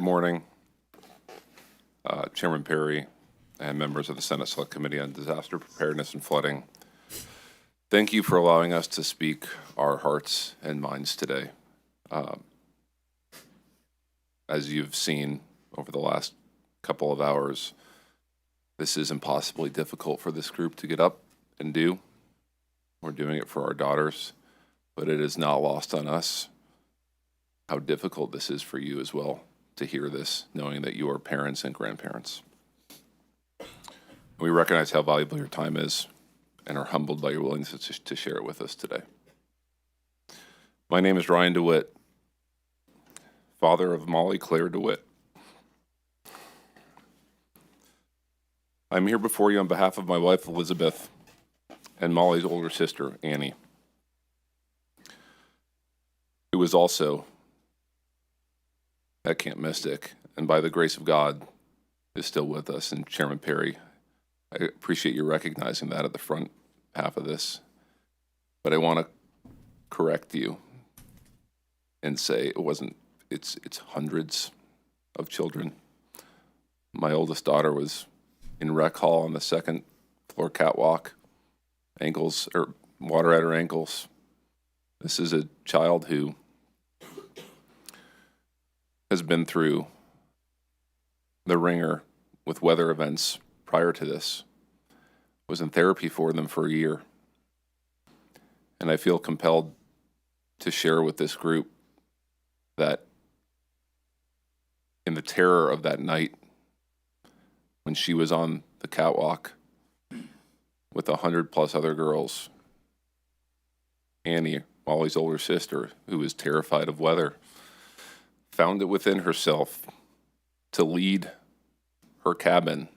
Good morning, Chairman Perry and members of the Senate Select Committee on Disaster Preparedness and Flooding. Thank you for allowing us to speak our hearts and minds today. As you've seen over the last couple of hours, this is impossibly difficult for this group to get up and do. We're doing it for our daughters, but it is not lost on us how difficult this is for you as well to hear this, knowing that you are parents and grandparents. We recognize how valuable your time is and are humbled by your willingness to share it with us today. My name is Ryan DeWitt, father of Molly Claire DeWitt. I'm here before you on behalf of my wife, Elizabeth, and Molly's older sister, Annie, who is also at Camp Mystic, and by the grace of God, is still with us. And Chairman Perry, I appreciate you recognizing that at the front half of this. But I want to correct you and say it's hundreds of children. My oldest daughter was in rec hall on the second floor catwalk, water at her ankles. This is a child who has been through the ringer with weather events prior to this, was in therapy for them for a year. And I feel compelled to share with this group that in the terror of that night, when she was on the catwalk with 100+ other girls, Annie, Molly's older sister, who was terrified of weather, found it within herself to lead her cabin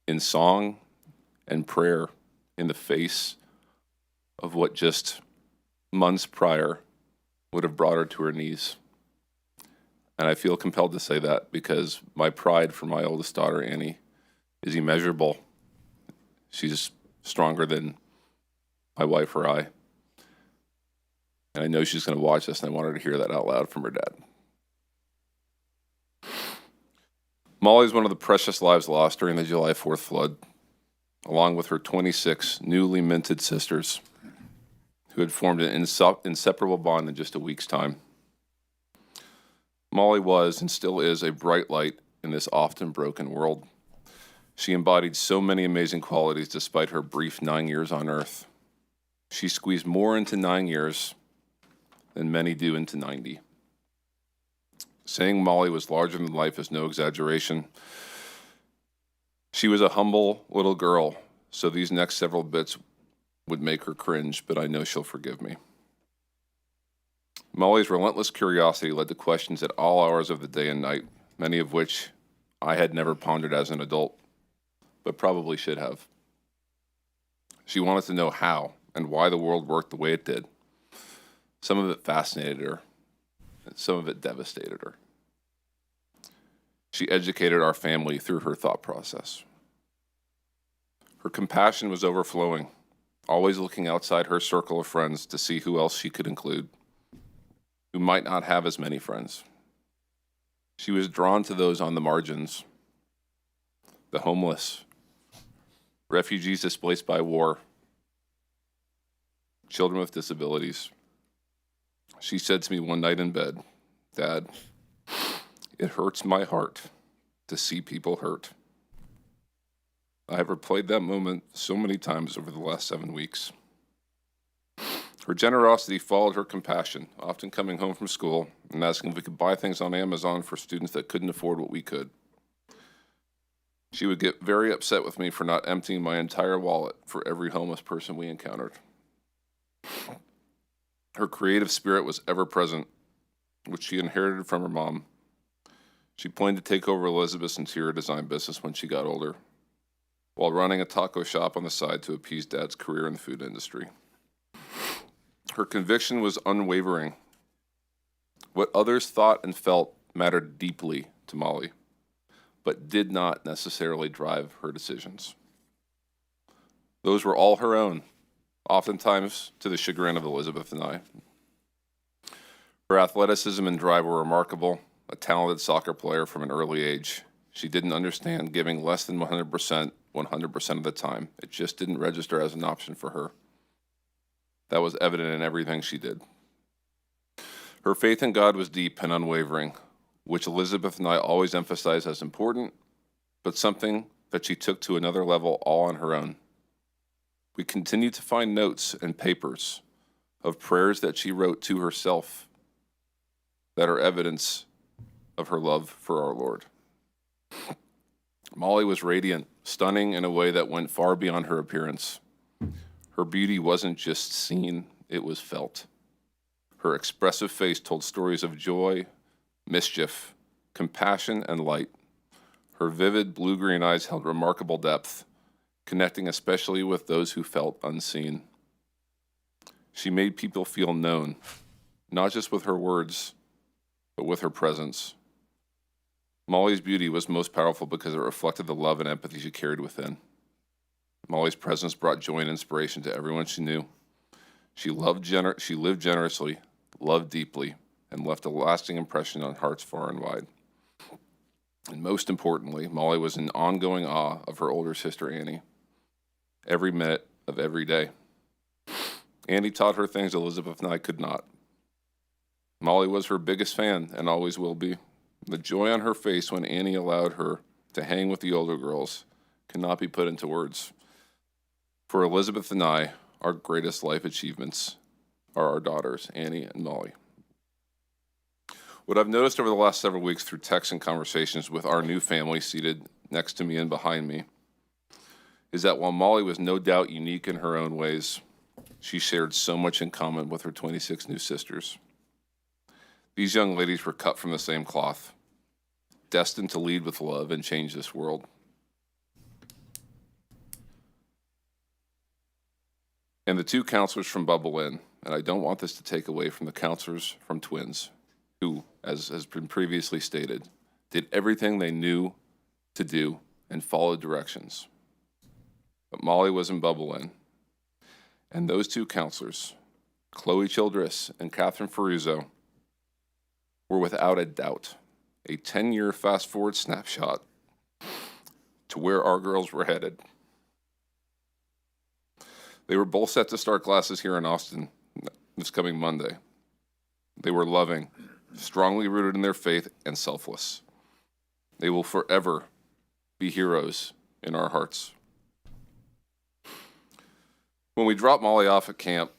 in song and prayer in the face of what just months prior would have brought her to her knees. And I feel compelled to say that because my pride for my oldest daughter, Annie, is immeasurable. She's stronger than my wife or I. And I know she's going to watch this, and I want her to hear that out loud from her dad. Molly is one of the precious lives lost during the July 4th flood, along with her 26 newly minted sisters who had formed an inseparable bond in just a week's time. Molly was and still is a bright light in this often broken world. She embodied so many amazing qualities despite her brief 9 years on Earth. She squeezed more into 9 years than many do into 90. Saying Molly was larger than life is no exaggeration. She was a humble little girl, so these next several bits would make her cringe, but I know she'll forgive me. Molly's relentless curiosity led to questions at all hours of the day and night, many of which I had never pondered as an adult, but probably should have. She wanted to know how and why the world worked the way it did. Some of it fascinated her, and some of it devastated her. She educated our family through her thought process. Her compassion was overflowing, always looking outside her circle of friends to see who else she could include, who might not have as many friends. She was drawn to those on the margins, the homeless, refugees displaced by war, children with disabilities. She said to me one night in bed, "Dad, it hurts my heart to see people hurt." I have replayed that moment so many times over the last 7 weeks. Her generosity followed her compassion, often coming home from school and asking if we could buy things on Amazon for students that couldn't afford what we could. She would get very upset with me for not emptying my entire wallet for every homeless person we encountered. Her creative spirit was ever present, which she inherited from her mom. She planned to take over Elizabeth's interior design business when she got older, while running a taco shop on the side to appease Dad's career in the food industry. Her conviction was unwavering. What others thought and felt mattered deeply to Molly, but did not necessarily drive her decisions. Those were all her own, oftentimes to the chagrin of Elizabeth and I. Her athleticism and drive were remarkable, a talented soccer player from an early age. She didn't understand giving less than 100% of the time. It just didn't register as an option for her. That was evident in everything she did. Her faith in God was deep and unwavering, which Elizabeth and I always emphasize as important, but something that she took to another level all on her own. We continue to find notes and papers of prayers that she wrote to herself that are evidence of her love for our Lord. Molly was radiant, stunning in a way that went far beyond her appearance. Her beauty wasn't just seen, it was felt. Her expressive face told stories of joy, mischief, compassion, and light. Her vivid blue-green eyes held remarkable depth, connecting especially with those who felt unseen. She made people feel known, not just with her words, but with her presence. Molly's beauty was most powerful because it reflected the love and empathy she carried within. Molly's presence brought joy and inspiration to everyone she knew. She lived generously, loved deeply, and left a lasting impression on hearts far and wide. And most importantly, Molly was in ongoing awe of her older sister, Annie, every minute of every day. Annie taught her things Elizabeth and I could not. Molly was her biggest fan and always will be. The joy on her face when Annie allowed her to hang with the older girls cannot be put into words. For Elizabeth and I, our greatest life achievements are our daughters, Annie and Molly. What I've noticed over the last several weeks through texts and conversations with our new family seated next to me and behind me is that while Molly was no doubt unique in her own ways, she shared so much in common with her 26 new sisters. These young ladies were cut from the same cloth, destined to lead with love and change this world. And the two counselors from Bubble Inn, and I don't want this to take away from the counselors from Twins, who, as has been previously stated, did everything they knew to do and followed directions. But Molly was in Bubble Inn, and those two counselors, Chloe Childress and Catherine Ferruzzo, were without a doubt a 10-year fast-forward snapshot to where our girls were headed. They were both set to start classes here in Austin this coming Monday. They were loving, strongly rooted in their faith, and selfless. They will forever be heroes in our hearts. When we dropped Molly off at camp,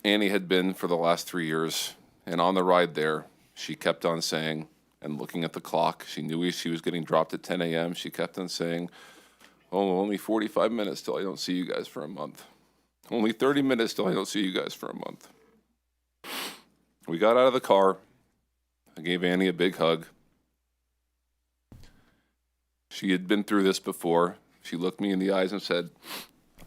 Annie had been for the last 3 years, and on the ride there, she kept on saying, and looking at the clock, she knew she was getting dropped at 10 a.m., she kept on saying, "Oh, only 45 minutes till I don't see you guys for a month. Only 30 minutes till I don't see you guys for a month." We got out of the car. I gave Annie a big hug. She had been through this before. She looked me in the eyes and said,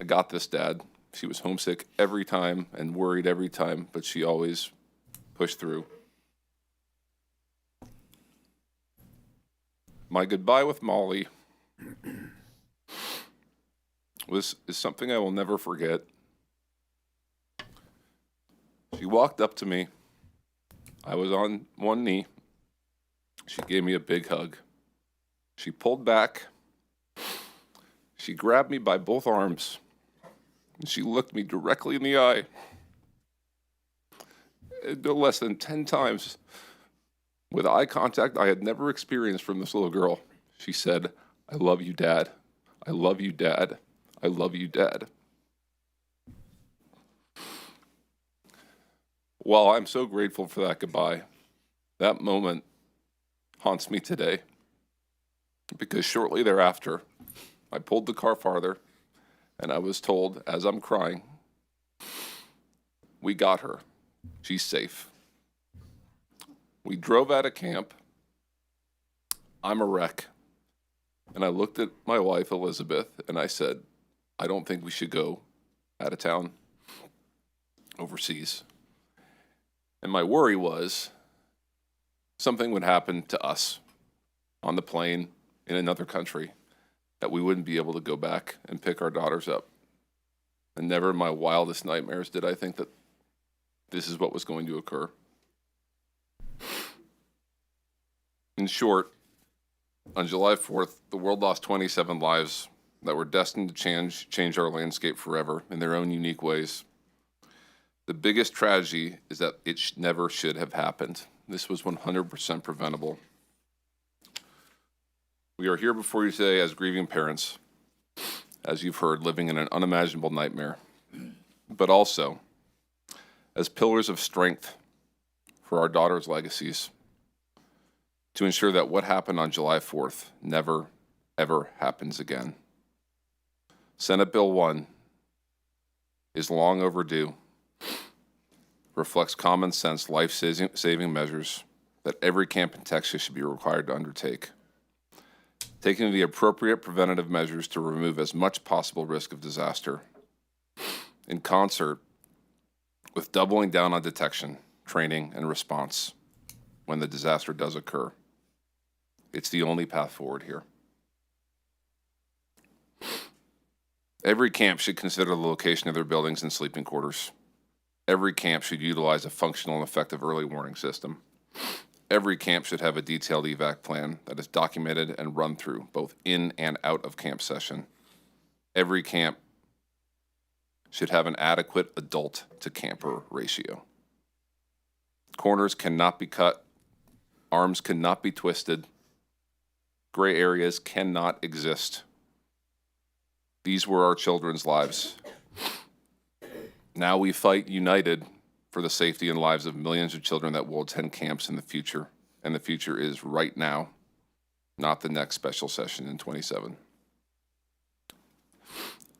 "I got this, Dad." She was homesick every time and worried every time, but she always pushed through. My goodbye with Molly is something I will never forget. She walked up to me. I was on one knee. She gave me a big hug. She pulled back. She grabbed me by both arms, and she looked me directly in the eye. No less than 10 times, with eye contact I had never experienced from this little girl. She said, "I love you, Dad. I love you, Dad. I love you, Dad." While I'm so grateful for that goodbye, that moment haunts me today, because shortly thereafter, I pulled the car farther, and I was told, as I'm crying, "We got her. She's safe." We drove out of camp. I'm a wreck. And I looked at my wife, Elizabeth, and I said, "I don't think we should go out of town, overseas." And my worry was something would happen to us on the plane in another country, that we wouldn't be able to go back and pick our daughters up. And never in my wildest nightmares did I think that this is what was going to occur. In short, on July 4th, the world lost 27 lives that were destined to change our landscape forever in their own unique ways. The biggest tragedy is that it never should have happened. This was 100% preventable. We are here before you today as grieving parents, as you've heard, living in an unimaginable nightmare, but also as pillars of strength for our daughters' legacies, to ensure that what happened on July 4th never, ever happens again. Senate Bill 1 is long overdue, reflects common sense, life-saving measures that every camp in Texas should be required to undertake, taking the appropriate preventative measures to remove as much possible risk of disaster, in concert with doubling down on detection, training, and response when the disaster does occur. It's the only path forward here. Every camp should consider the location of their buildings and sleeping quarters. Every camp should utilize a functional and effective early warning system. Every camp should have a detailed evac plan that is documented and run through, both in and out of camp session. Every camp should have an adequate adult to camper ratio. Corners cannot be cut. Arms cannot be twisted. Gray areas cannot exist. These were our children's lives. Now we fight united for the safety and lives of millions of children that will attend camps in the future. And the future is right now, not the next special session in 27.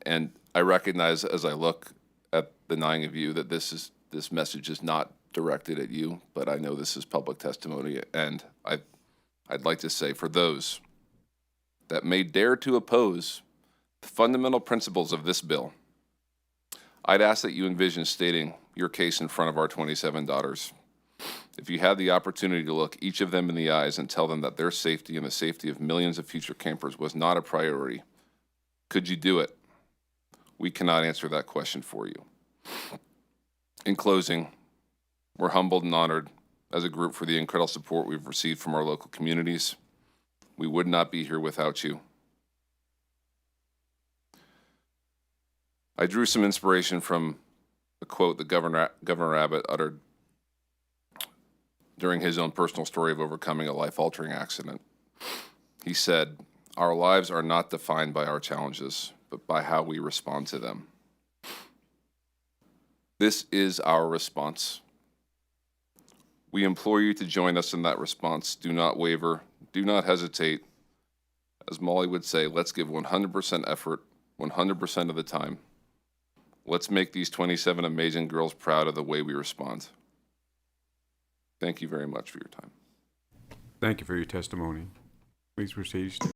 And I recognize as I look at the 9 of you that this message is not directed at you, but I know this is public testimony. And I'd like to say, for those that may dare to oppose the fundamental principles of this bill, I'd ask that you envision stating your case in front of our 27 daughters. If you had the opportunity to look each of them in the eyes and tell them that their safety and the safety of millions of future campers was not a priority, could you do it? We cannot answer that question for you. In closing, we're humbled and honored as a group for the incredible support we've received from our local communities. We would not be here without you. I drew some inspiration from a quote that Governor Abbott uttered during his own personal story of overcoming a life-altering accident. He said, "Our lives are not defined by our challenges, but by how we respond to them." This is our response. We implore you to join us in that response. Do not waver. Do not hesitate. As Molly would say, let's give 100% effort, 100% of the time. Let's make these 27 amazing girls proud of the way we respond. Thank you very much for your time. Thank you for your testimony. Please proceed.